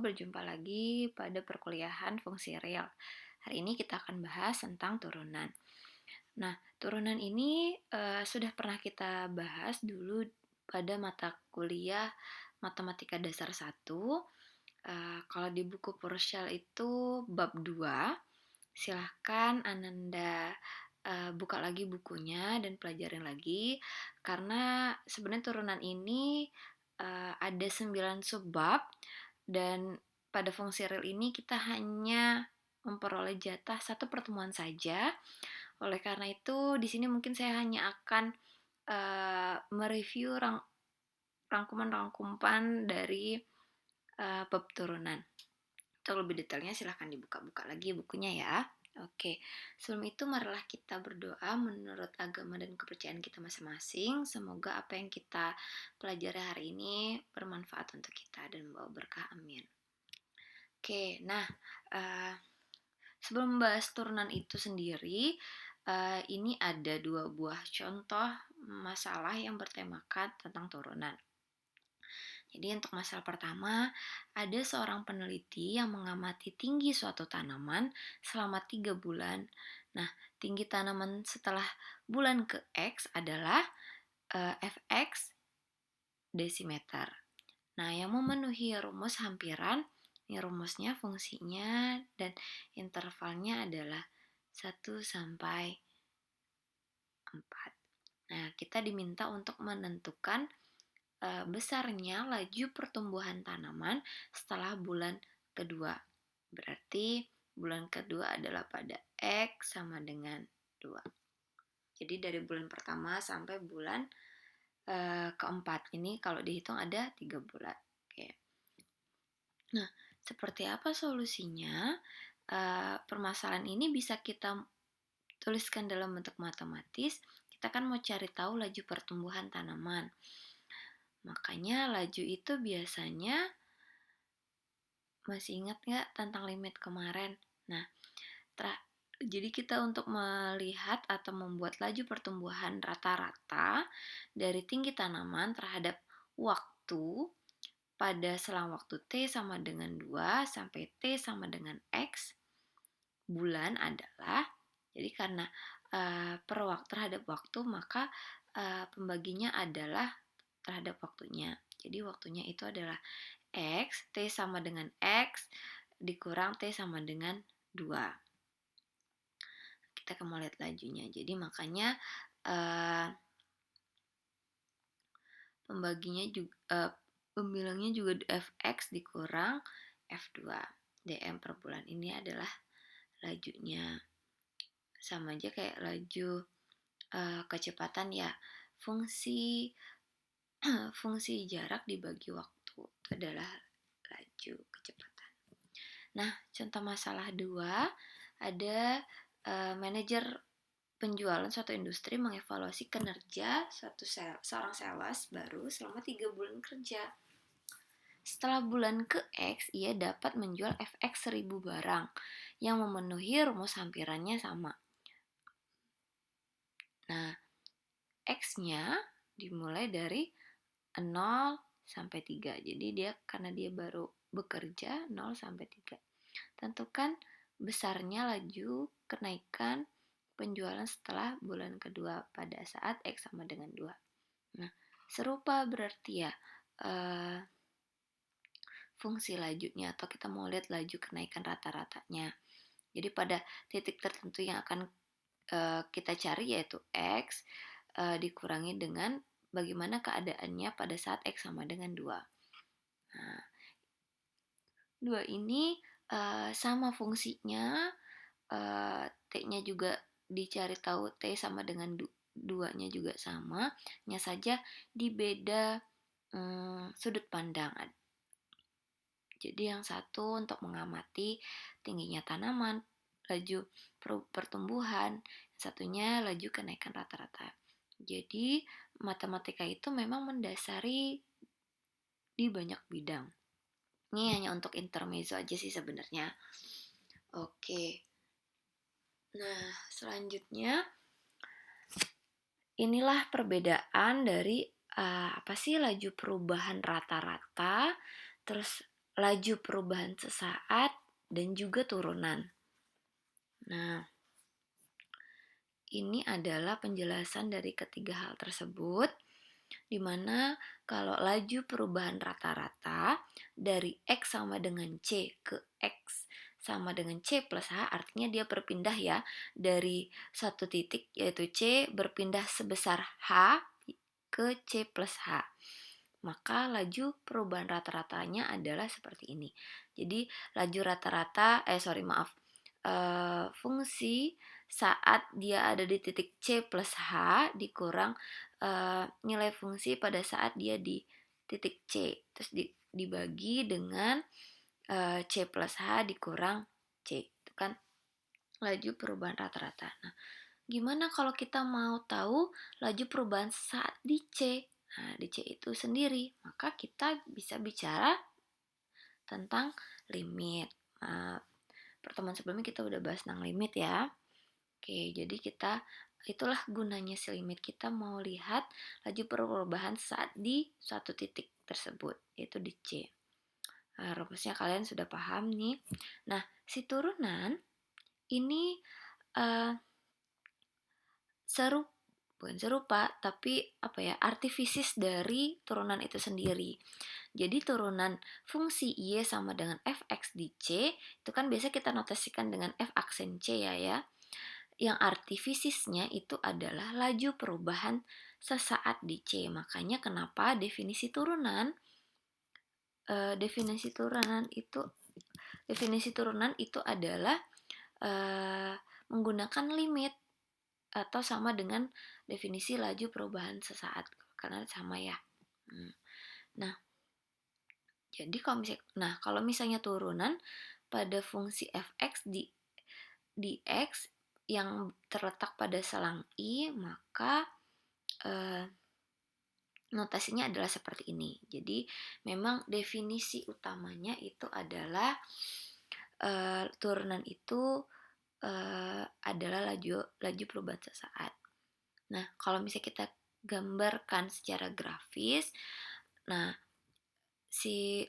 Berjumpa lagi pada perkuliahan fungsi real. Hari ini kita akan bahas tentang turunan. Nah, turunan ini sudah pernah kita bahas dulu pada mata kuliah Matematika Dasar 1. Kalau di buku Purcell itu bab 2. Silahkan Ananda buka lagi bukunya dan pelajarin lagi. Karena sebenarnya turunan ini ada 9 subbab dan pada fungsi real ini kita hanya memperoleh jatah satu pertemuan saja. Oleh karena itu, di sini mungkin saya hanya akan mereview rangkuman-rangkuman dari bab turunan. Untuk lebih detailnya silahkan dibuka-buka lagi bukunya ya. Oke, sebelum itu marilah kita berdoa menurut agama dan kepercayaan kita masing-masing. Semoga apa yang kita pelajari hari ini bermanfaat untuk kita dan membawa berkah. Amin. Oke, nah sebelum membahas turunan itu sendiri, ini ada 2 buah contoh masalah yang bertemakan tentang turunan. Jadi untuk masalah pertama, ada seorang peneliti yang mengamati tinggi suatu tanaman selama 3 bulan. Nah, tinggi tanaman setelah bulan ke X adalah Fx desimeter. Nah, yang memenuhi rumus hampiran, ini rumusnya, fungsinya, dan intervalnya adalah 1 sampai 4. Nah, kita diminta untuk menentukan besarnya laju pertumbuhan tanaman setelah bulan kedua. Berarti bulan kedua adalah pada X sama dengan 2. Jadi dari bulan pertama sampai bulan keempat ini kalau dihitung ada 3 bulan. Oke. Nah, seperti apa solusinya? Permasalahan ini bisa kita tuliskan dalam bentuk matematis. Kita kan mau cari tahu laju pertumbuhan tanaman. Makanya laju itu biasanya, masih ingat nggak tentang limit kemarin? Nah, jadi kita untuk melihat atau membuat laju pertumbuhan rata-rata dari tinggi tanaman terhadap waktu pada selang waktu T sama dengan 2 sampai T sama dengan X bulan adalah, jadi karena terhadap waktu, maka pembaginya adalah terhadap waktunya. Jadi waktunya itu adalah X, T sama dengan X, dikurang T sama dengan 2. Kita mau lihat lajunya. Jadi makanya pembilangnya juga Fx dikurang F2. dm per bulan ini adalah lajunya. Sama aja kayak laju kecepatan ya. Fungsi jarak dibagi waktu itu adalah laju kecepatan. Nah, contoh masalah 2, ada manajer penjualan suatu industri mengevaluasi kinerja seorang sales baru selama 3 bulan kerja. Setelah bulan ke X, ia dapat menjual Fx 1000 barang yang memenuhi rumus hampirannya sama. Nah, X-nya dimulai dari 0 sampai 3. Jadi karena dia baru bekerja 0 sampai 3. Tentukan besarnya laju kenaikan penjualan setelah bulan kedua pada saat X sama dengan 2. Nah, serupa berarti ya fungsi lajunya, atau kita mau lihat laju kenaikan rata-ratanya. Jadi pada titik tertentu yang akan kita cari yaitu X dikurangi dengan bagaimana keadaannya pada saat X sama dengan 2. Nah, 2 ini sama fungsinya, T-nya juga dicari tahu, T sama dengan 2-nya juga sama, hanya saja di beda sudut pandang. Jadi yang satu untuk mengamati tingginya tanaman, laju pertumbuhan, satunya laju kenaikan rata-rata. Jadi matematika itu memang mendasari di banyak bidang. Ini hanya untuk intermezzo aja sih sebenarnya. Oke. Nah, selanjutnya inilah perbedaan dari apa sih laju perubahan rata-rata, terus laju perubahan sesaat, dan juga turunan. Nah, ini adalah penjelasan dari ketiga hal tersebut, di mana kalau laju perubahan rata-rata dari X sama dengan C ke X sama dengan C plus H, artinya dia berpindah ya dari satu titik yaitu C berpindah sebesar H ke C plus H. Maka laju perubahan rata-ratanya adalah seperti ini. Jadi laju rata-rata, fungsi saat dia ada di titik C plus H dikurang nilai fungsi pada saat dia di titik C, terus dibagi dengan C plus H dikurang C, itu kan laju perubahan rata-rata. Nah, gimana kalau kita mau tahu laju perubahan saat di C? Nah, di C itu sendiri, maka kita bisa bicara tentang limit. Nah, pertemuan sebelumnya kita udah bahas tentang limit ya. Oke, jadi itulah gunanya si limit. Kita mau lihat laju perubahan saat di suatu titik tersebut, yaitu di C. Nah, rumusnya kalian sudah paham nih. Nah, si turunan ini uh, bukan serupa, tapi artifisis dari turunan itu sendiri. Jadi turunan fungsi Y sama dengan fx di C, itu kan biasa kita notasikan dengan f aksen C ya. Yang artifisisnya itu adalah laju perubahan sesaat di C. Makanya kenapa definisi turunan itu adalah menggunakan limit atau sama dengan definisi laju perubahan sesaat, karena sama ya. Nah, jadi kalau misalnya turunan pada fungsi fx di x yang terletak pada selang I, maka notasinya adalah seperti ini. Jadi memang definisi utamanya itu adalah turunan itu adalah laju perubahan sesaat. Nah, kalau misalnya kita gambarkan secara grafis, nah si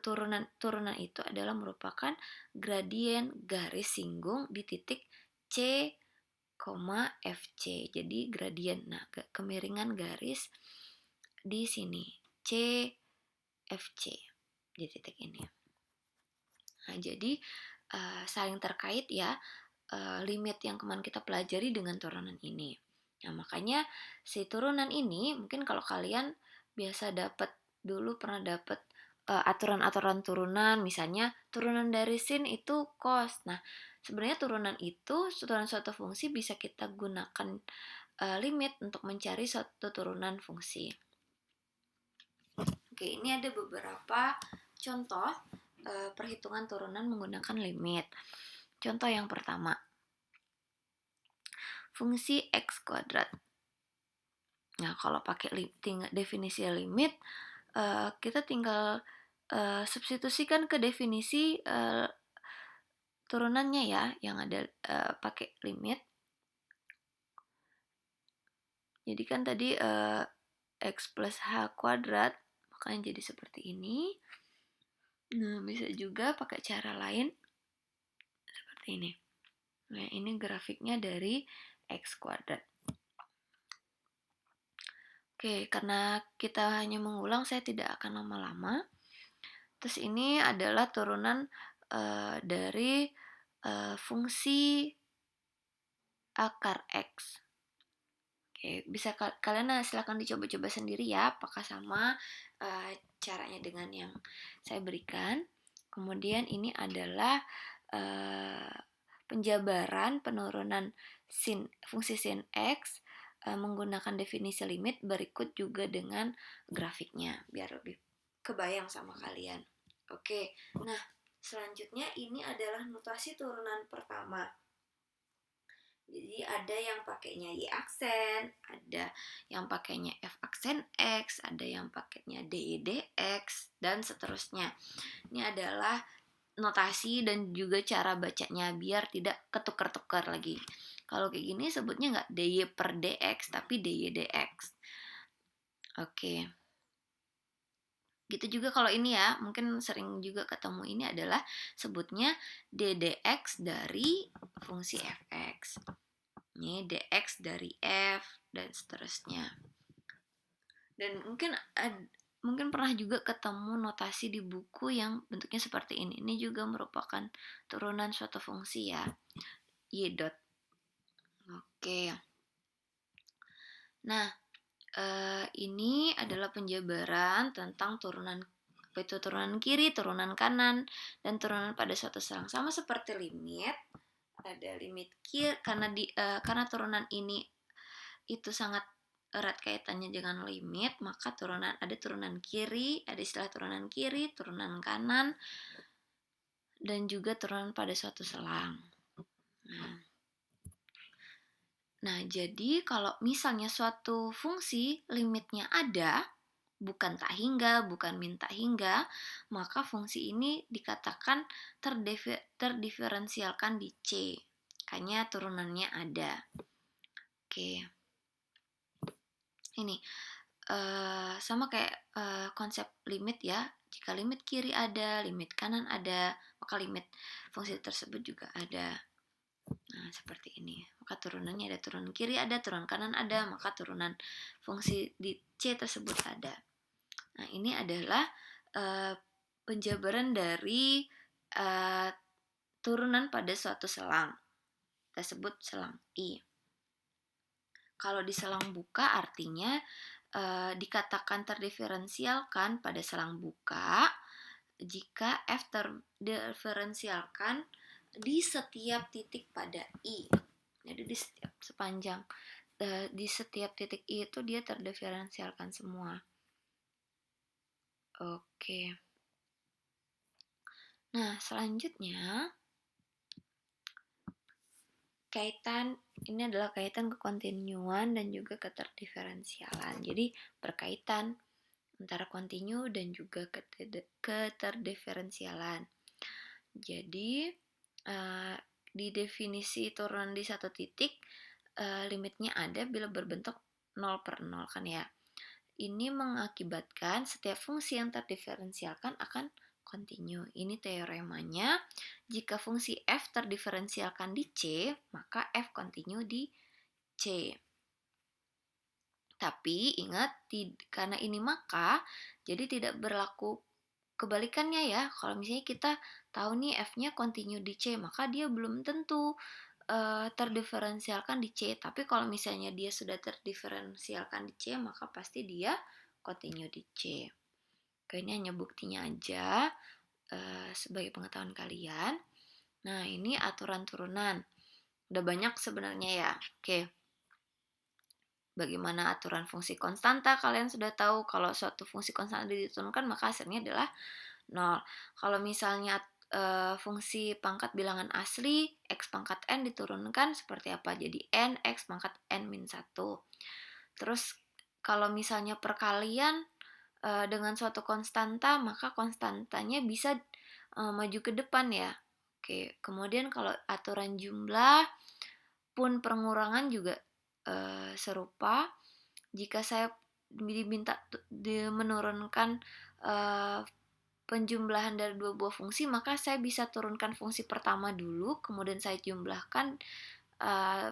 turunan itu adalah merupakan gradien garis singgung di titik C, FC. Jadi gradien. Nah, kemiringan garis di sini C, FC di titik ini. Nah, jadi saling terkait ya limit yang kemarin kita pelajari dengan turunan ini. Nah, makanya si turunan ini mungkin kalau kalian biasa pernah dapat aturan-aturan turunan, misalnya turunan dari sin itu cos. Nah, sebenarnya turunan suatu fungsi bisa kita gunakan limit untuk mencari suatu turunan fungsi. Oke, ini ada beberapa contoh perhitungan turunan menggunakan limit. Contoh yang pertama, fungsi x kuadrat. Nah, kalau pakai definisi limit, kita tinggal substitusikan ke definisi turunannya ya, yang ada pakai limit. Jadi kan tadi x plus h kuadrat, makanya jadi seperti ini. Nah, bisa juga pakai cara lain seperti ini. Nah, ini grafiknya dari x kuadrat. Oke, karena kita hanya mengulang, saya tidak akan lama-lama. Terus ini adalah turunan dari fungsi akar X. Oke, bisa kalian silahkan dicoba-coba sendiri ya, apakah sama caranya dengan yang saya berikan. Kemudian ini adalah penjabaran penurunan fungsi sin X menggunakan definisi limit, berikut juga dengan grafiknya biar lebih kebayang sama kalian. Oke, nah selanjutnya ini adalah notasi turunan pertama. Jadi ada yang pakainya Y aksen, ada yang pakainya F aksen X, ada yang pakainya DX, dan seterusnya. Ini adalah notasi dan juga cara bacanya biar tidak ketukar-tukar lagi. Kalau kayak gini sebutnya nggak DY per DX, tapi DY DX. Oke. Gitu juga kalau ini ya, mungkin sering juga ketemu ini adalah sebutnya ddx dari fungsi fx. Ini dx dari f dan seterusnya. Dan mungkin pernah juga ketemu notasi di buku yang bentuknya seperti ini. Ini juga merupakan turunan suatu fungsi ya. Y dot. Oke. Nah, ini adalah penjabaran tentang turunan itu turunan kiri, turunan kanan, dan turunan pada suatu selang. Sama seperti limit, ada limit kiri karena turunan ini itu sangat erat kaitannya dengan limit, maka ada turunan kiri, ada istilah turunan kiri, turunan kanan, dan juga turunan pada suatu selang. Nah, jadi kalau misalnya suatu fungsi limitnya ada, bukan tak hingga, bukan min tak hingga, maka fungsi ini dikatakan terdiferensialkan di C. Makanya turunannya ada. Oke. Ini sama kayak konsep limit ya. Jika limit kiri ada, limit kanan ada, maka limit fungsi tersebut juga ada. Nah, seperti ini. Maka turunannya ada turunan kiri ada, turunan kanan ada, maka turunan fungsi di C tersebut ada. Nah, ini adalah penjabaran dari turunan pada suatu selang. Kita sebut selang I. Kalau di selang buka artinya dikatakan terdiferensialkan pada selang buka jika F terdiferensialkan di setiap titik pada I. Jadi di setiap titik I itu dia terdiferensialkan semua. Oke. Nah, selanjutnya ini adalah kaitan kekontinuan dan juga keterdiferensialan. Jadi berkaitan antara kontinu dan juga keterdiferensialan. Jadi di definisi turunan di satu titik limitnya ada bila berbentuk 0/0 kan ya. Ini mengakibatkan setiap fungsi yang terdiferensialkan akan kontinu. Ini teoremanya. Jika fungsi f terdiferensialkan di C, maka f kontinu di C. Tapi ingat, karena ini maka, jadi tidak berlaku kebalikannya ya. Kalau misalnya kita tahu nih f-nya kontinu di C, maka dia belum tentu terdiferensialkan di C. Tapi kalau misalnya dia sudah terdiferensialkan di C, maka pasti dia kontinu di C. Oke, ini hanya buktinya aja sebagai pengetahuan kalian. Nah, ini aturan turunan. Udah banyak sebenarnya ya. Oke. Bagaimana aturan fungsi konstanta? Kalian sudah tahu kalau suatu fungsi konstanta diturunkan maka hasilnya adalah 0. Kalau misalnya fungsi pangkat bilangan asli x pangkat n diturunkan seperti apa? Jadi n x pangkat n min 1. Terus kalau misalnya perkalian dengan suatu konstanta, maka konstantanya bisa maju ke depan ya. Oke, kemudian kalau aturan jumlah pun pengurangan juga serupa. Jika saya diminta menurunkan penjumlahan dari dua buah fungsi, maka saya bisa turunkan fungsi pertama dulu, kemudian saya jumlahkan,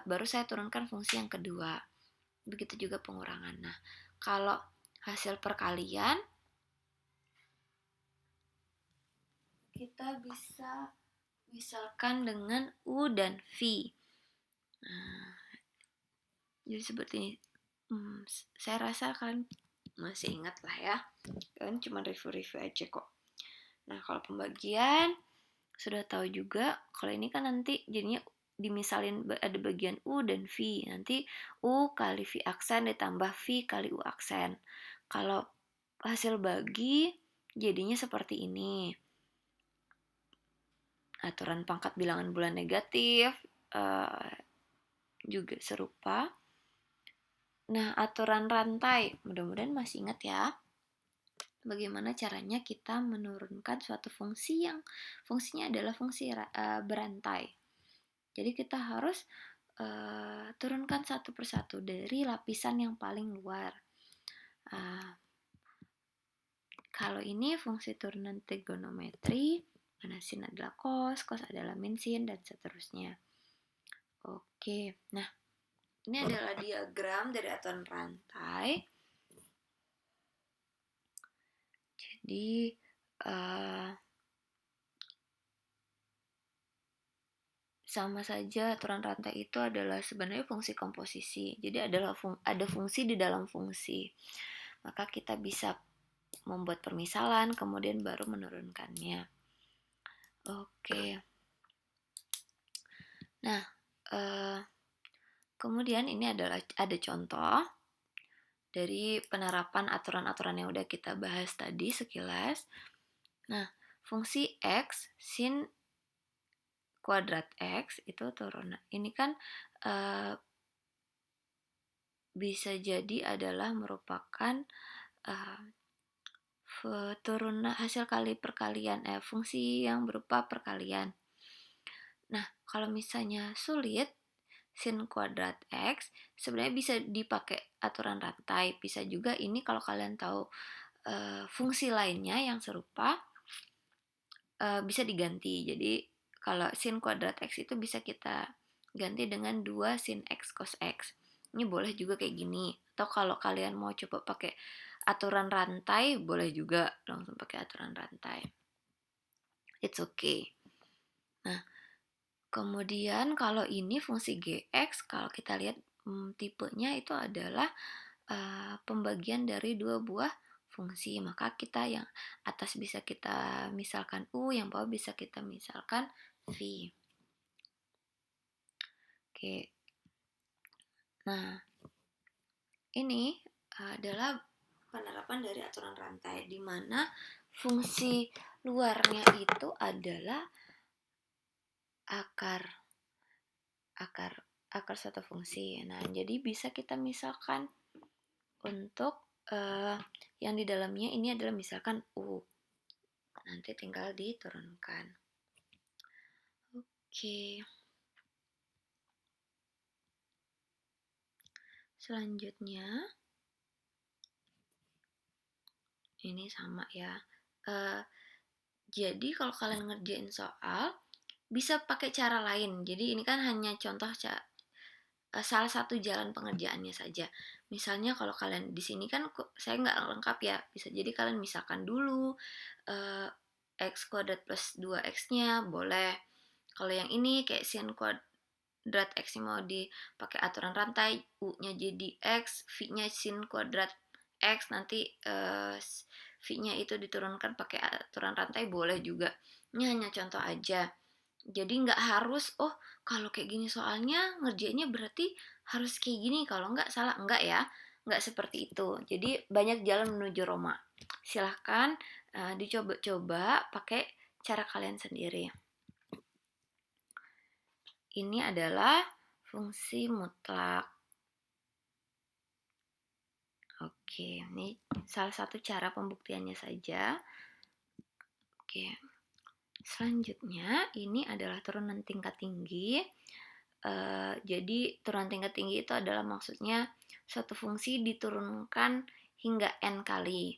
baru saya turunkan fungsi yang kedua. Begitu juga pengurangan. Nah, kalau hasil perkalian, kita bisa misalkan dengan U dan V. Nah, jadi seperti ini. Saya rasa kalian masih ingat lah ya. Kalian cuma review-review aja kok. Nah, kalau pembagian sudah tahu juga. Kalau ini kan nanti jadinya dimisalin ada bagian U dan V. Nanti U kali V aksen ditambah V kali U aksen. Kalau hasil bagi jadinya seperti ini. Aturan pangkat bilangan bulan negatif juga serupa. Nah, aturan rantai, mudah-mudahan masih ingat ya. Bagaimana caranya kita menurunkan suatu fungsi yang fungsinya adalah fungsi berantai. Jadi kita harus turunkan satu persatu dari lapisan yang paling luar. Kalau ini fungsi turunan trigonometri, mana sin adalah cos adalah min sin, dan seterusnya. Oke, nah ini adalah diagram dari aturan rantai. Jadi sama saja aturan rantai itu adalah sebenarnya fungsi komposisi. Jadi ada fungsi di dalam fungsi. Maka kita bisa membuat permisalan, kemudian baru menurunkannya. Oke. Nah, kemudian ini ada contoh dari penerapan aturan-aturan yang udah kita bahas tadi sekilas. Nah, fungsi x sin kuadrat x itu turunan. Ini kan bisa jadi adalah merupakan turunan hasil kali perkalian, fungsi yang berupa perkalian. Nah, kalau misalnya sulit, sin kuadrat x sebenarnya bisa dipakai aturan rantai. Bisa juga ini kalau kalian tahu fungsi lainnya yang serupa, bisa diganti. Jadi kalau sin kuadrat x itu bisa kita ganti dengan 2 sin x cos x. Ini boleh juga kayak gini. Atau kalau kalian mau coba pakai aturan rantai, boleh juga langsung pakai aturan rantai. It's okay. Nah, kemudian kalau ini fungsi gx, kalau kita lihat tipenya itu adalah pembagian dari dua buah fungsi. Maka kita yang atas bisa kita misalkan U, yang bawah bisa kita misalkan V. Oke. Nah, ini adalah penerapan dari aturan rantai, di mana fungsi luarnya itu adalah akar suatu fungsi. Nah, jadi bisa kita misalkan untuk yang di dalamnya ini adalah misalkan U. Nanti tinggal diturunkan. Oke. Selanjutnya, ini sama ya. Jadi kalau kalian ngerjain soal, bisa pakai cara lain. Jadi ini kan hanya contoh salah satu jalan pengerjaannya saja. Misalnya kalau kalian di sini kan saya nggak lengkap ya, bisa jadi kalian misalkan dulu x kuadrat plus 2x-nya boleh. Kalau yang ini kayak sin kuadrat x mau dipakai aturan rantai, u-nya jadi x, v-nya sin kuadrat x, nanti v-nya itu diturunkan pakai aturan rantai, boleh juga. Ini hanya contoh aja. Jadi nggak harus, oh kalau kayak gini soalnya ngerjainnya berarti harus kayak gini, kalau nggak salah. Nggak ya, nggak seperti itu. Jadi banyak jalan menuju Roma. Silahkan dicoba-coba pakai cara kalian sendiri. Ini adalah fungsi mutlak. Oke, ini salah satu cara pembuktiannya saja. Oke. Selanjutnya, ini adalah turunan tingkat tinggi. Jadi turunan tingkat tinggi itu adalah maksudnya suatu fungsi diturunkan hingga n kali.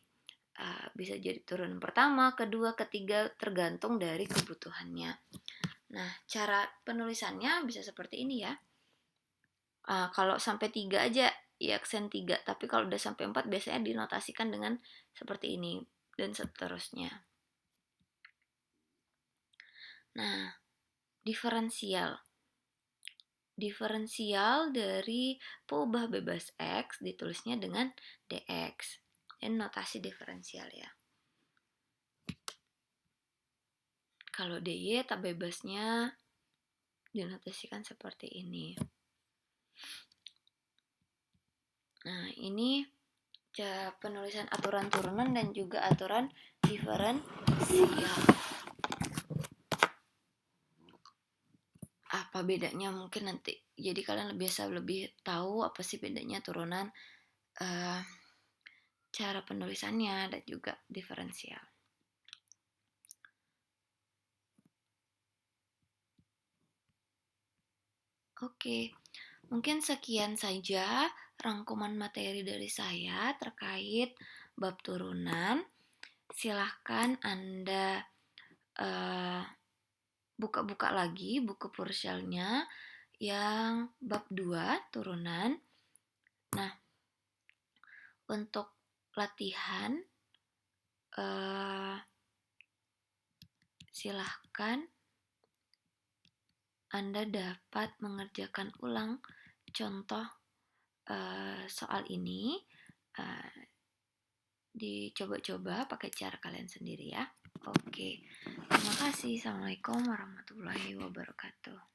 Bisa jadi turunan pertama, kedua, ketiga, tergantung dari kebutuhannya. Nah, cara penulisannya bisa seperti ini ya. Kalau sampai 3 aja, ya aksen 3. Tapi kalau udah sampai 4, biasanya dinotasikan dengan seperti ini, dan seterusnya. Nah, diferensial. Diferensial dari peubah bebas X ditulisnya dengan dx. Ini notasi diferensial ya. Kalau dy tak bebasnya dinotasikan seperti ini. Nah, ini penulisan aturan turunan dan juga aturan diferensial. Apa bedanya mungkin nanti. Jadi kalian bisa lebih tahu apa sih bedanya turunan, cara penulisannya, dan juga diferensial. Oke, mungkin sekian saja rangkuman materi dari saya terkait bab turunan. silahkan Anda buka-buka lagi buku Purcellnya yang bab 2 turunan. Nah, untuk latihan silahkan Anda dapat mengerjakan ulang contoh soal ini. Dicoba-coba pakai cara kalian sendiri ya. Oke, terima kasih. Assalamualaikum warahmatullahi wabarakatuh.